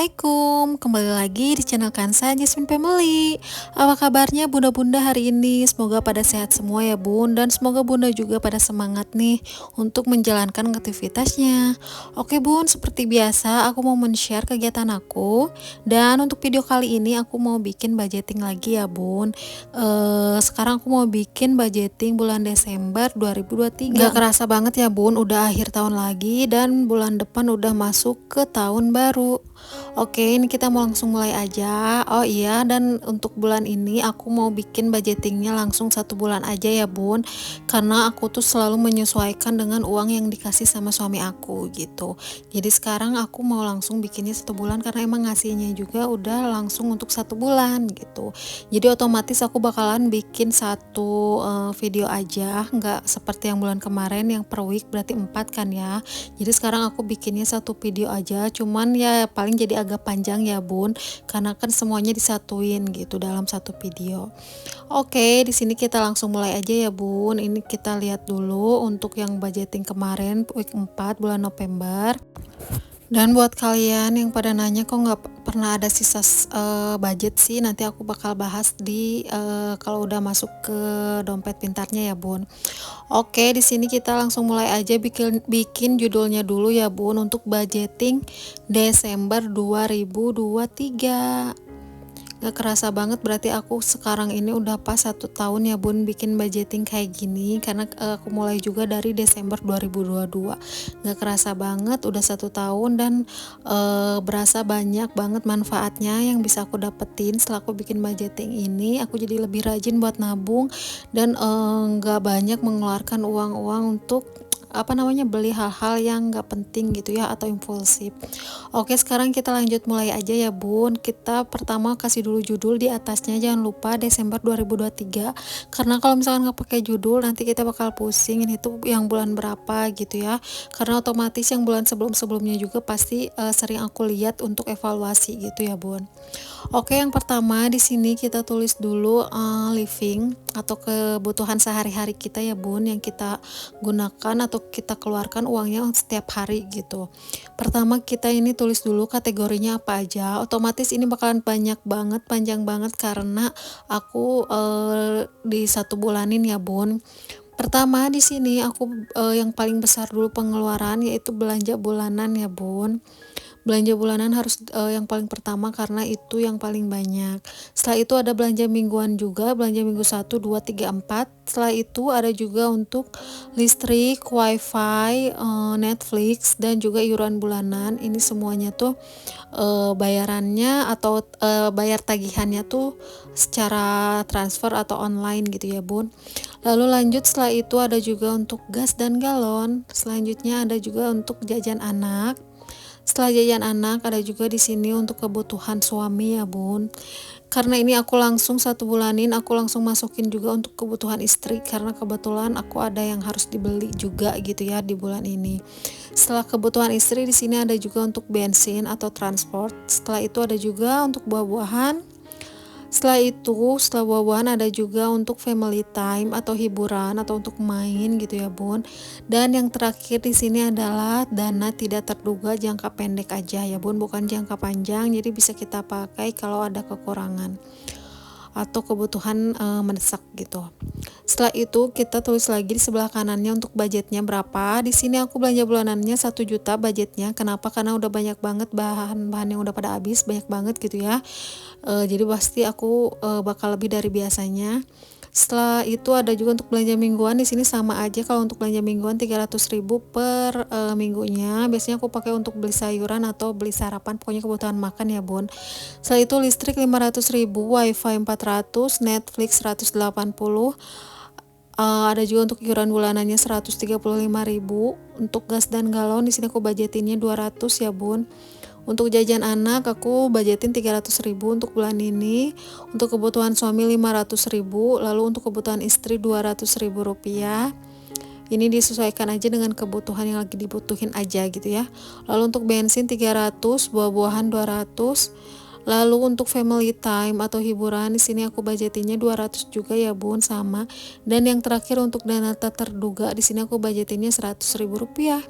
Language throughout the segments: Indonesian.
Assalamualaikum, kembali lagi di channel Kansa Jasmine Family. Apa kabarnya bunda-bunda hari ini? Semoga pada sehat semua ya bun, dan semoga bunda juga pada semangat nih untuk menjalankan aktivitasnya. Oke bun, seperti biasa aku mau men-share kegiatan aku. Dan untuk video kali ini aku mau bikin budgeting lagi ya bun. Sekarang aku mau bikin budgeting bulan Desember 2023. Gak kerasa banget ya bun, udah akhir tahun lagi dan bulan depan udah masuk ke tahun baru. Oke, ini kita mau langsung mulai aja. Oh iya, dan untuk bulan ini aku mau bikin budgetingnya langsung 1 bulan aja ya bun, karena aku tuh selalu menyesuaikan dengan uang yang dikasih sama suami aku gitu. Jadi sekarang aku mau langsung bikinnya 1 bulan karena emang ngasihnya juga udah langsung untuk 1 bulan gitu. Jadi otomatis aku bakalan bikin satu video aja, nggak seperti yang bulan kemarin yang per week berarti 4 kan ya. Jadi sekarang aku bikinnya satu video aja, cuman ya paling jadi agak panjang ya bun, karena kan semuanya disatuin gitu dalam satu video. Oke, di sini kita langsung mulai aja ya bun. Ini kita lihat dulu untuk yang budgeting kemarin week 4 bulan November. Dan buat kalian yang pada nanya kok nggak pernah ada sisa budget sih, nanti aku bakal bahas di kalau udah masuk ke dompet pintarnya ya bun. Oke, di sini kita langsung mulai aja bikin judulnya dulu ya bun, untuk budgeting Desember 2023. Gak kerasa banget berarti aku sekarang ini udah pas 1 tahun ya bun bikin budgeting kayak gini, karena aku mulai juga dari Desember 2022. Gak kerasa banget udah 1 tahun, dan berasa banyak banget manfaatnya yang bisa aku dapetin setelah aku bikin budgeting ini. Aku jadi lebih rajin buat nabung dan gak banyak mengeluarkan uang-uang untuk beli hal-hal yang gak penting gitu ya, atau impulsif. Oke, sekarang kita lanjut mulai aja ya bun. Kita pertama kasih dulu judul di atasnya, jangan lupa Desember 2023, karena kalau misalkan nggak pakai judul nanti kita bakal pusing ini tuh yang bulan berapa gitu ya, karena otomatis yang bulan sebelum-sebelumnya juga pasti sering aku lihat untuk evaluasi gitu ya bun. Oke, yang pertama di sini kita tulis dulu living atau kebutuhan sehari-hari kita ya bun, yang kita gunakan atau kita keluarkan uangnya setiap hari gitu. Pertama kita ini tulis dulu kategorinya apa aja. Otomatis ini bakalan banyak banget, panjang banget, karena aku di 1 bulanin ya bun. Pertama di sini aku yang paling besar dulu pengeluaran yaitu belanja bulanan ya bun. Belanja bulanan harus yang paling pertama karena itu yang paling banyak. Setelah itu ada belanja mingguan juga, belanja minggu 1, 2, 3, 4. Setelah itu ada juga untuk listrik, wifi, Netflix, dan juga iuran bulanan. Ini semuanya tuh bayarannya atau bayar tagihannya tuh secara transfer atau online gitu ya bun. Lalu lanjut setelah itu ada juga untuk gas dan galon. Selanjutnya ada juga untuk jajan anak. Setelah jajan anak ada juga di sini untuk kebutuhan suami ya bun. Karena ini aku langsung 1 bulanin, aku langsung masukin juga untuk kebutuhan istri, karena kebetulan aku ada yang harus dibeli juga gitu ya di bulan ini. Setelah kebutuhan istri di sini ada juga untuk bensin atau transport. Setelah itu ada juga untuk buah-buahan. Setelah buah-buahan ada juga untuk family time atau hiburan atau untuk main gitu ya bun. Dan yang terakhir di sini adalah dana tidak terduga jangka pendek aja ya bun, bukan jangka panjang, jadi bisa kita pakai kalau ada kekurangan atau kebutuhan mendesak gitu. Setelah itu kita tulis lagi di sebelah kanannya untuk budgetnya berapa. Di sini aku belanja bulanannya 1 juta budgetnya. Kenapa? Karena udah banyak banget bahan-bahan yang udah pada habis, banyak banget gitu ya. Jadi pasti aku bakal lebih dari biasanya. Setelah itu ada juga untuk belanja mingguan. Di sini sama aja, kalau untuk belanja mingguan 300.000 per minggunya. Biasanya aku pakai untuk beli sayuran atau beli sarapan, pokoknya kebutuhan makan ya bun. Setelah itu listrik 500.000, wifi 400, Netflix 180. Ada juga untuk iuran bulanannya 135.000. Untuk gas dan galon di sini aku budgetinnya 200 ya bun. Untuk jajan anak aku budgetin 300.000 untuk bulan ini. Untuk kebutuhan suami 500.000. Lalu untuk kebutuhan istri 200.000 rupiah. Ini disesuaikan aja dengan kebutuhan yang lagi dibutuhin aja gitu ya. Lalu untuk bensin 300, buah-buahan 200. Lalu untuk family time atau hiburan di sini aku budgetinnya 200 juga ya bun, sama. Dan yang terakhir untuk dana tak terduga di sini aku budgetinnya 100.000 rupiah.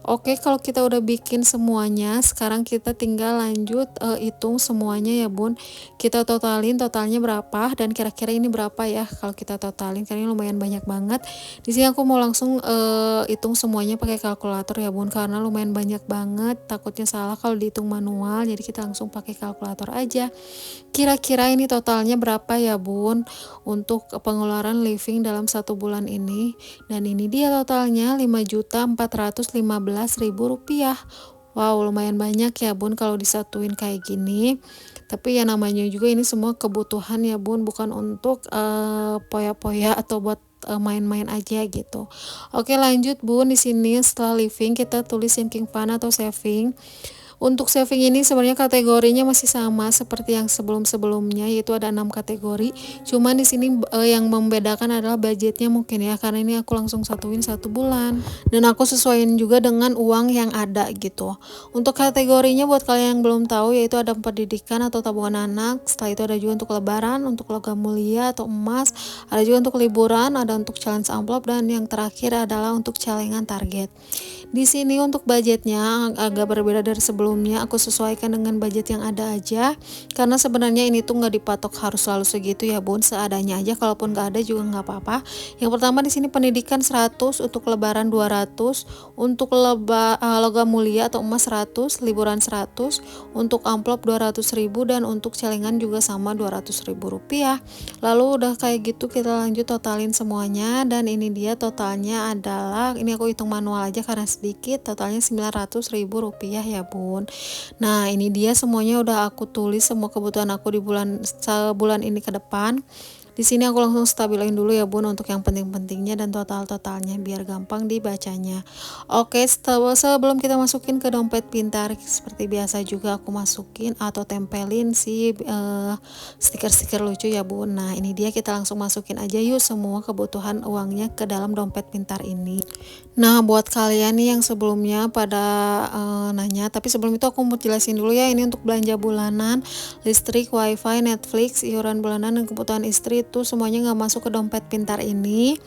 Oke, kalau kita udah bikin semuanya, sekarang kita tinggal lanjut hitung semuanya ya Bun. Kita totalin totalnya berapa dan kira-kira ini berapa ya kalau kita totalin, karena ini lumayan banyak banget. Di sini aku mau langsung hitung semuanya pakai kalkulator ya Bun, karena lumayan banyak banget. Takutnya salah kalau dihitung manual, jadi kita langsung pakai kalkulator aja. Kira-kira ini totalnya berapa ya Bun untuk pengeluaran living dalam 1 bulan ini? Dan ini dia totalnya Rp5.415.000. Wow, lumayan banyak ya Bun kalau disatuin kayak gini. Tapi ya namanya juga ini semua kebutuhan ya Bun, bukan untuk poya-poya atau buat main-main aja gitu. Oke, lanjut Bun. Di sini setelah living kita tulis sinking fund atau saving. Untuk saving ini sebenarnya kategorinya masih sama seperti yang sebelum-sebelumnya, yaitu ada 6 kategori. Cuman di sini yang membedakan adalah budgetnya mungkin ya, karena ini aku langsung satuin 1 bulan dan aku sesuaiin juga dengan uang yang ada gitu. Untuk kategorinya buat kalian yang belum tahu, yaitu ada pendidikan atau tabungan anak, setelah itu ada juga untuk lebaran, untuk logam mulia atau emas, ada juga untuk liburan, ada untuk challenge amplop, dan yang terakhir adalah untuk celengan target. Di sini untuk budgetnya agak berbeda dari sebelumnya, aku sesuaikan dengan budget yang ada aja, karena sebenarnya ini tuh nggak dipatok harus selalu segitu ya Bun, seadanya aja, kalaupun nggak ada juga nggak apa-apa. Yang pertama di sini pendidikan 100, untuk lebaran 200, untuk logam mulia atau emas 100, liburan 100, untuk amplop 200.000, dan untuk celengan juga sama Rp200.000. Lalu udah kayak gitu kita lanjut totalin semuanya, dan ini dia totalnya adalah, ini aku hitung manual aja karena sedikit, totalnya Rp900.000 ya Bun. Nah ini dia semuanya udah aku tulis semua kebutuhan aku di sebulan ini ke depan. Di sini aku langsung stabilin dulu ya Bun untuk yang penting-pentingnya dan total-totalnya biar gampang dibacanya. Oke, sebelum kita masukin ke dompet pintar, seperti biasa juga aku masukin atau tempelin si stiker-stiker lucu ya Bun. Nah ini dia, kita langsung masukin aja yuk semua kebutuhan uangnya ke dalam dompet pintar ini. Nah buat kalian nih yang sebelumnya pada nanya, tapi sebelum itu aku mau jelasin dulu ya, ini untuk belanja bulanan, listrik, wifi, Netflix, iuran bulanan, dan kebutuhan istri itu semuanya nggak masuk ke dompet pintar ini,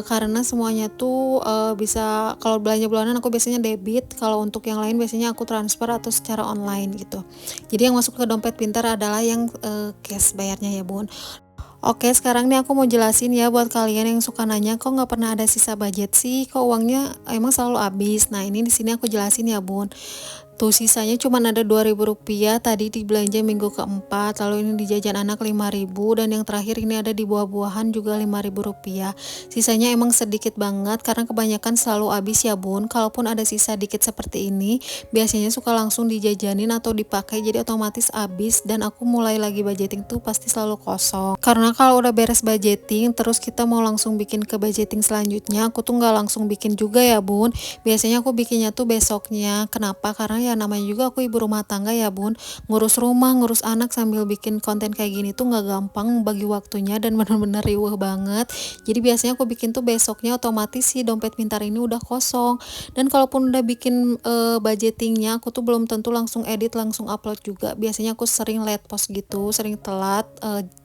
karena semuanya tuh bisa, kalau belanja bulanan aku biasanya debit, kalau untuk yang lain biasanya aku transfer atau secara online gitu. Jadi yang masuk ke dompet pintar adalah yang cash bayarnya ya Bun. Oke, sekarang nih aku mau jelasin ya buat kalian yang suka nanya, kok nggak pernah ada sisa budget sih, kok uangnya emang selalu habis. Nah ini di sini aku jelasin ya Bun. Tuh sisanya cuma ada Rp2.000 tadi di belanja minggu keempat, lalu ini di jajan anak 5.000, dan yang terakhir ini ada di buah-buahan juga Rp5.000. Sisanya emang sedikit banget karena kebanyakan selalu habis ya Bun. Kalaupun ada sisa dikit seperti ini, biasanya suka langsung dijajanin atau dipakai, jadi otomatis habis, dan aku mulai lagi budgeting tuh pasti selalu kosong. Karena kalau udah beres budgeting terus kita mau langsung bikin ke budgeting selanjutnya, aku tuh nggak langsung bikin juga ya Bun. Biasanya aku bikinnya tuh besoknya. Kenapa? Karena ya namanya juga aku ibu rumah tangga ya Bun, ngurus rumah, ngurus anak sambil bikin konten kayak gini tuh nggak gampang bagi waktunya dan bener-bener riuh banget. Jadi biasanya aku bikin tuh besoknya, otomatis si dompet pintar ini udah kosong. Dan kalaupun udah bikin budgetingnya, aku tuh belum tentu langsung edit langsung upload juga. Biasanya aku sering late post gitu, sering telat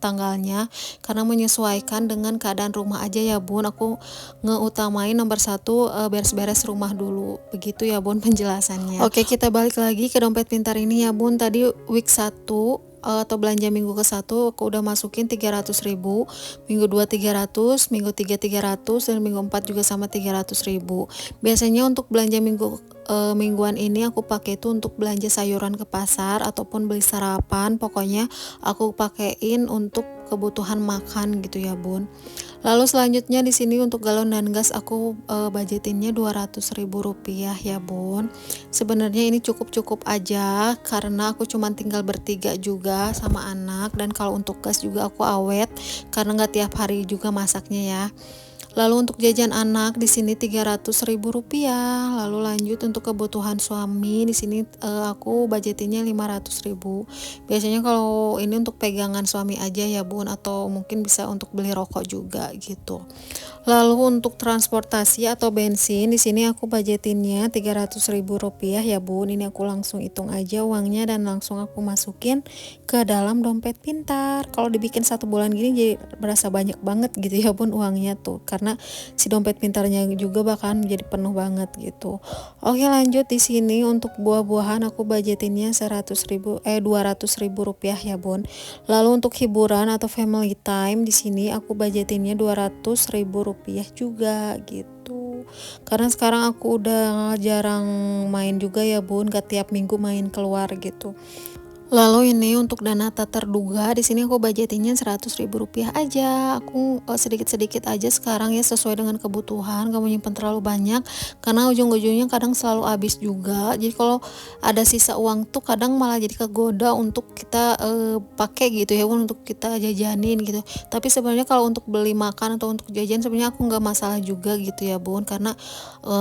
tanggalnya, karena menyesuaikan dengan keadaan rumah aja ya Bun. Aku ngeutamain nomor satu beres-beres rumah dulu, begitu ya Bun penjelasannya. Oke, kita balik lagi ke dompet pintar ini ya Bun. Tadi week 1 atau belanja minggu ke-1 aku udah masukin 300.000, minggu 2 300, minggu 3 300, dan minggu 4 juga sama 300.000. Biasanya untuk belanja mingguan ini aku pakai itu untuk belanja sayuran ke pasar ataupun beli sarapan, pokoknya aku pakein untuk kebutuhan makan gitu ya Bun. Lalu selanjutnya di sini untuk galon dan gas aku budgetinnya Rp200.000 ya Bun. Sebenarnya ini cukup-cukup aja karena aku cuma tinggal bertiga juga sama anak, dan kalau untuk gas juga aku awet karena nggak tiap hari juga masaknya ya. Lalu untuk jajan anak di sini Rp300.000. Lalu lanjut untuk kebutuhan suami di sini aku budgetinnya Rp500.000. Biasanya kalau ini untuk pegangan suami aja ya Bun, atau mungkin bisa untuk beli rokok juga gitu. Lalu untuk transportasi atau bensin di sini aku budgetinnya Rp300.000 ya Bun. Ini aku langsung hitung aja uangnya dan langsung aku masukin ke dalam dompet pintar. Kalau dibikin 1 bulan gini jadi berasa banyak banget gitu ya Bun uangnya tuh, karena karena si dompet pintarnya juga bakalan menjadi penuh banget gitu. Oke, lanjut di sini untuk buah-buahan aku budgetinnya 200.000 rupiah ya bun. Lalu untuk hiburan atau family time di sini aku budgetinnya 200.000 rupiah juga gitu. Karena sekarang aku udah jarang main juga ya bun, gak tiap minggu main keluar gitu. Lalu ini untuk dana tak terduga di sini aku budgetinnya 100.000 rupiah aja. Aku sedikit-sedikit aja sekarang ya, sesuai dengan kebutuhan, gak mau nyimpen terlalu banyak karena ujung-ujungnya kadang selalu habis juga. Jadi kalau ada sisa uang tuh kadang malah jadi kegoda untuk kita pakai gitu ya, untuk kita jajanin gitu. Tapi sebenarnya kalau untuk beli makan atau untuk jajan sebenarnya aku nggak masalah juga gitu ya bun, karena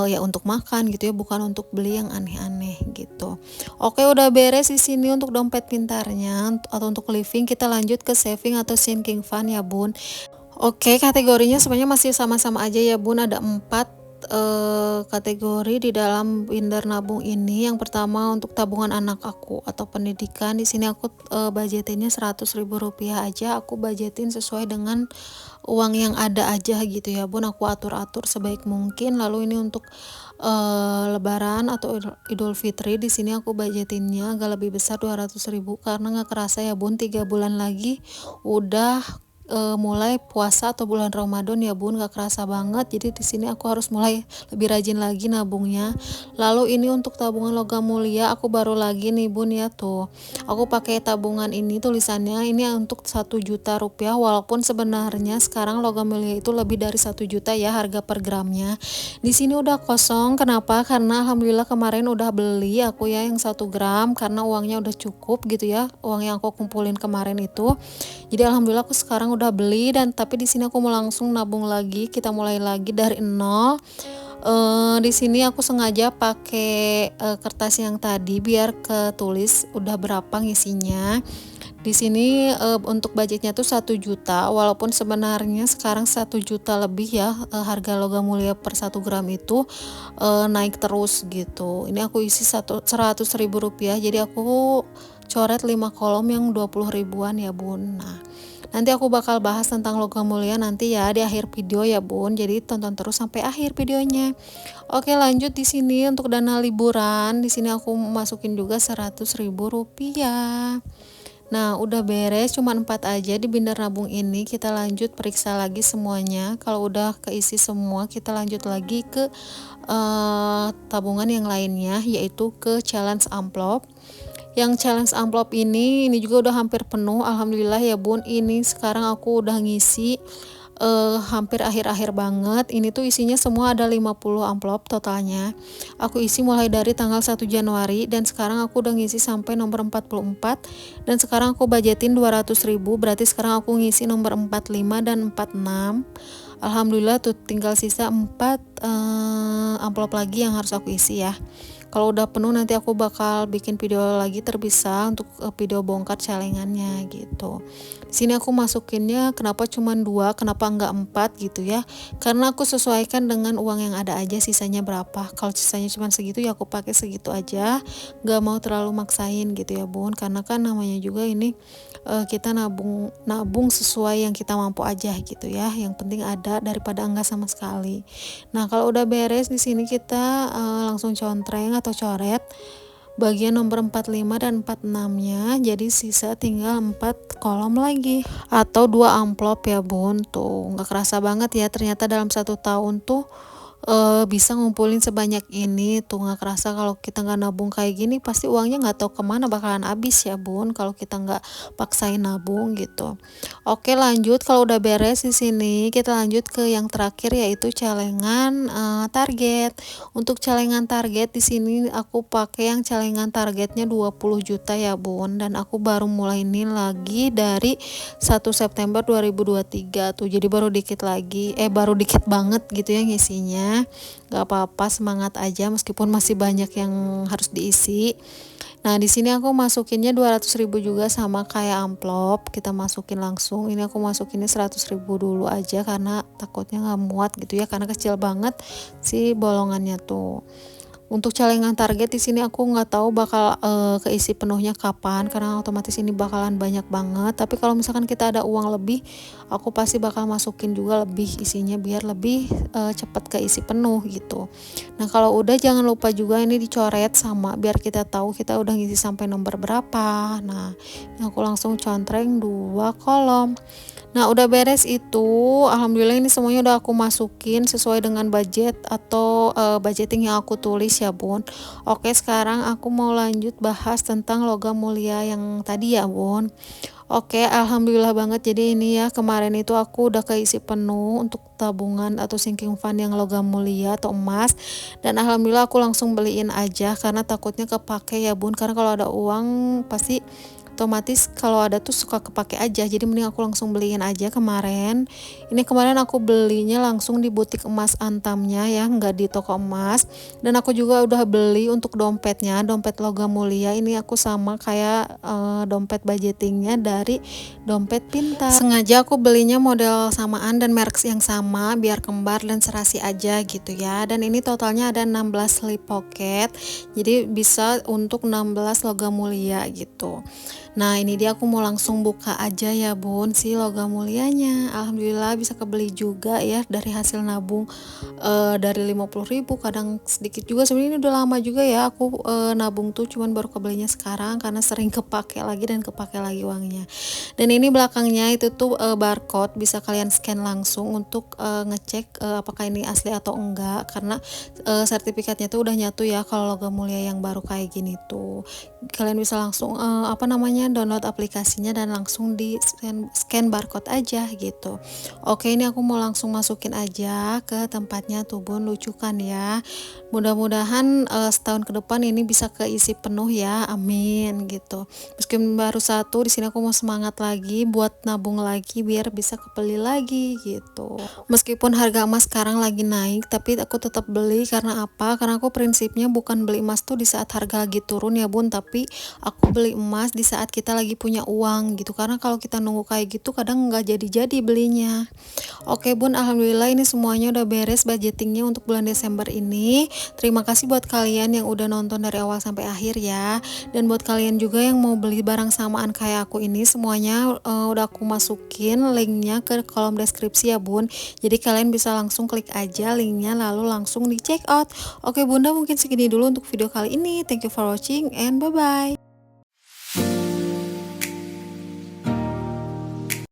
ya untuk makan gitu ya, bukan untuk beli yang aneh-aneh gitu. Oke, udah beres di sini untuk dompet pintarnya atau untuk living. Kita lanjut ke saving atau sinking fund ya bun. Oke, kategorinya sebenarnya masih sama-sama aja ya bun, ada 4 kategori di dalam binder nabung ini. Yang pertama untuk tabungan anak aku atau pendidikan, di sini aku budgetinnya 100.000 rupiah aja. Aku budgetin sesuai dengan uang yang ada aja gitu ya bun, aku atur-atur sebaik mungkin. Lalu ini untuk lebaran atau Idul Fitri, di sini aku budgetinnya agak lebih besar 200.000 karena nggak kerasa ya bun, 3 bulan lagi udah mulai puasa atau bulan Ramadan ya bun, gak kerasa banget. Jadi di sini aku harus mulai lebih rajin lagi nabungnya. Lalu ini untuk tabungan logam mulia aku baru lagi nih bun ya, tuh aku pakai tabungan ini, tulisannya ini untuk 1 juta rupiah, walaupun sebenarnya sekarang logam mulia itu lebih dari 1 juta ya harga per gramnya. Di sini udah kosong. Kenapa? Karena alhamdulillah kemarin udah beli aku ya yang 1 gram karena uangnya udah cukup gitu ya, uang yang aku kumpulin kemarin itu. Jadi alhamdulillah aku sekarang udah beli, dan tapi di sini aku mau langsung nabung lagi, kita mulai lagi dari nol. Di sini aku sengaja pakai kertas yang tadi biar ketulis udah berapa ngisinya. Di sini untuk budgetnya tuh 1 juta, walaupun sebenarnya sekarang 1 juta lebih ya, harga logam mulia per 1 gram itu naik terus gitu. Ini aku isi 100.000 rupiah, jadi aku coret 5 kolom yang 20 ribuan ya bun. Nah, nanti aku bakal bahas tentang logam mulia nanti ya di akhir video ya bun, jadi tonton terus sampai akhir videonya. Oke, lanjut di sini untuk dana liburan, di sini aku masukin juga 100.000 rupiah. Nah, udah beres, cuma 4 aja di binder nabung ini. Kita lanjut periksa lagi semuanya. Kalau udah keisi semua, kita lanjut lagi ke tabungan yang lainnya, yaitu ke challenge amplop. Yang challenge amplop ini juga udah hampir penuh, alhamdulillah ya bun. Ini sekarang aku udah ngisi hampir akhir-akhir banget. Ini tuh isinya semua ada 50 amplop totalnya. Aku isi mulai dari tanggal 1 Januari dan sekarang aku udah ngisi sampai nomor 44, dan sekarang aku budgetin 200.000, berarti sekarang aku ngisi nomor 45 dan 46. Alhamdulillah tuh tinggal sisa 4 amplop lagi yang harus aku isi ya. Kalau udah penuh nanti aku bakal bikin video lagi terpisah untuk video bongkar celengannya gitu. Di sini aku masukinnya kenapa cuma 2, kenapa enggak 4 gitu ya. Karena aku sesuaikan dengan uang yang ada aja, sisanya berapa. Kalau sisanya cuma segitu ya aku pakai segitu aja. Gak mau terlalu maksain gitu ya bun. Karena kan namanya juga ini kita nabung sesuai yang kita mampu aja gitu ya. Yang penting ada daripada enggak sama sekali. Nah, kalau udah beres di sini kita langsung contreng atau coret bagian nomor 45 dan 46-nya, jadi sisa tinggal 4 kolom lagi atau 2 amplop ya bun. Tuh nggak kerasa banget ya, ternyata dalam 1 tahun tuh bisa ngumpulin sebanyak ini. Tuh nggak kerasa kalau kita nggak nabung kayak gini, pasti uangnya nggak tahu kemana bakalan habis ya bun kalau kita nggak paksain nabung gitu. Oke, lanjut. Kalau udah beres di sini kita lanjut ke yang terakhir, yaitu celengan target. Untuk celengan target di sini aku pakai yang celengan targetnya 20 juta ya bun, dan aku baru mulai ini lagi dari 1 September 2023 tuh, jadi baru dikit banget gitu ya ngisinya. Gak apa-apa, semangat aja meskipun masih banyak yang harus diisi. Nah, di sini aku masukinnya 200.000 juga sama kayak amplop. Kita masukin langsung. Ini aku masukinnya 100.000 dulu aja karena takutnya nggak muat gitu ya, karena kecil banget si bolongannya tuh. Untuk celengan target di sini aku nggak tahu bakal keisi penuhnya kapan karena otomatis ini bakalan banyak banget. Tapi kalau misalkan kita ada uang lebih, aku pasti bakal masukin juga lebih isinya biar lebih cepat keisi penuh gitu. Nah, kalau udah jangan lupa juga ini dicoret sama biar kita tahu kita udah ngisi sampai nomor berapa. Nah, ini aku langsung contreng 2 kolom. Nah, udah beres itu, alhamdulillah ini semuanya udah aku masukin sesuai dengan budget atau budgeting yang aku tulis ya, Bun. Oke, sekarang aku mau lanjut bahas tentang logam mulia yang tadi ya, Bun. Oke, alhamdulillah banget. Jadi ini ya, kemarin itu aku udah keisi penuh untuk tabungan atau sinking fund yang logam mulia atau emas. Dan alhamdulillah aku langsung beliin aja karena takutnya kepake ya, Bun. Karena kalau ada uang pasti otomatis kalau ada tuh suka kepake aja, jadi mending aku langsung beliin aja kemarin. Ini kemarin aku belinya langsung di butik emas Antamnya ya, nggak di toko emas. Dan aku juga udah beli untuk dompetnya, dompet logam mulia ini aku sama kayak dompet budgetingnya dari dompet pintar. Sengaja aku belinya model samaan dan merek yang sama biar kembar dan serasi aja gitu ya. Dan ini totalnya ada 16 slip pocket, jadi bisa untuk 16 logam mulia gitu. Nah, ini dia aku mau langsung buka aja ya, Bun, si logam mulianya. Alhamdulillah bisa kebeli juga ya dari hasil nabung dari 50.000, kadang sedikit juga. Sebenarnya ini udah lama juga ya aku nabung tuh, cuman baru kebelinya sekarang karena sering kepake lagi dan kepake lagi uangnya. Dan ini belakangnya itu tuh barcode, bisa kalian scan langsung untuk ngecek apakah ini asli atau enggak, karena sertifikatnya tuh udah nyatu ya kalau logam mulia yang baru kayak gini tuh. Kalian bisa langsung download aplikasinya dan langsung di scan barcode aja gitu. Oke, ini aku mau langsung masukin aja ke tempatnya tuh, Bun. Lucu kan ya. Mudah-mudahan setahun ke depan ini bisa keisi penuh ya, amin gitu. Meskipun baru satu, di sini aku mau semangat lagi buat nabung lagi biar bisa kebeli lagi gitu. Meskipun harga emas sekarang lagi naik, tapi aku tetap beli karena apa? Karena aku prinsipnya bukan beli emas tuh di saat harga lagi turun ya, Bun, tapi aku beli emas di saat kita lagi punya uang gitu. Karena kalau kita nunggu kayak gitu kadang nggak jadi-jadi belinya. Oke, Bun, alhamdulillah ini semuanya udah beres budgetingnya untuk bulan Desember ini. Terima kasih buat kalian yang udah nonton dari awal sampai akhir ya. Dan buat kalian juga yang mau beli barang samaan kayak aku ini, semuanya udah aku masukin linknya ke kolom deskripsi ya, Bun. Jadi kalian bisa langsung klik aja linknya lalu langsung di check out. Oke, Bunda, mungkin segini dulu untuk video kali ini. Thank you for watching and bye bye.